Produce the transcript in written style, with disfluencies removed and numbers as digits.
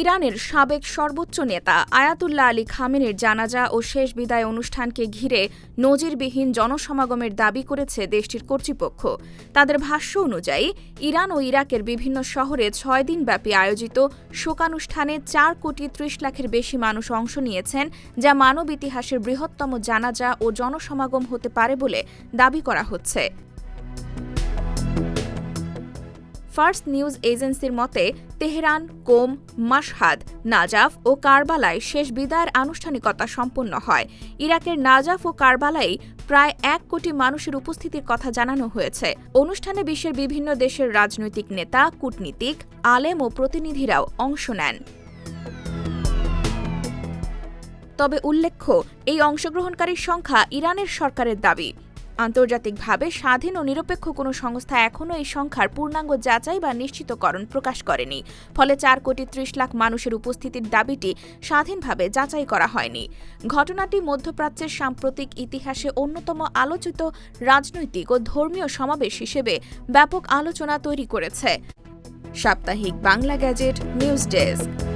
ইরানের সাবেক সর্বোচ্চ নেতা আয়াতুল্লাহ আলী খামেনির জানাজা ও শেষ বিদায় অনুষ্ঠানকে ঘিরে নজিরবিহীন জনসমাগমের দাবি করেছে দেশটির কর্তৃপক্ষ। তাদের ভাষ্য অনুযায়ী ইরান ও ইরাকের বিভিন্ন শহরে ৬ দিনব্যাপী আয়োজিত শোকানুষ্ঠানে ৪ কোটি ৩০ লাখের বেশি মানুষ অংশ নিয়েছেন, যা মানব ইতিহাসের বৃহত্তম জানাজা ও জনসমাগম হতে পারে বলে দাবি করা হচ্ছে। ফার্স্ট নিউজ এজেন্সির মতে তেহরান, কোম, মাশহাদ, নাজাফ ও কারবালায় শেষ বিদায়ের আনুষ্ঠানিকতা সম্পন্ন হয়। ইরাকের নাজাফ ও কারবালায় প্রায় ১ কোটি মানুষের উপস্থিতির কথা জানানো হয়েছে। অনুষ্ঠানে বিশ্বের বিভিন্ন দেশের রাজনৈতিক নেতা, কূটনীতিক, আলেম ও প্রতিনিধিরাও অংশ নেন। তবে উল্লেখ্য, এই অংশগ্রহণকারীর সংখ্যা ইরানের সরকারের দাবি। আন্তর্জাতিকভাবে স্বাধীন ও নিরপেক্ষ কোনো সংস্থা এখনও এই সংখ্যার পূর্ণাঙ্গ যাচাই বা নিশ্চিতকরণ প্রকাশ করেনি। ফলে ৪ কোটি ৩০ লাখ মানুষের উপস্থিতির দাবিটি স্বাধীনভাবে যাচাই করা হয়নি। ঘটনাটি মধ্যপ্রাচ্যের সাম্প্রতিক ইতিহাসে অন্যতম আলোচিত রাজনৈতিক ও ধর্মীয় সমাবেশ হিসেবে ব্যাপক আলোচনা তৈরি করেছে। সাপ্তাহিক বাংলা গ্যাজেট নিউজ ডেস্ক।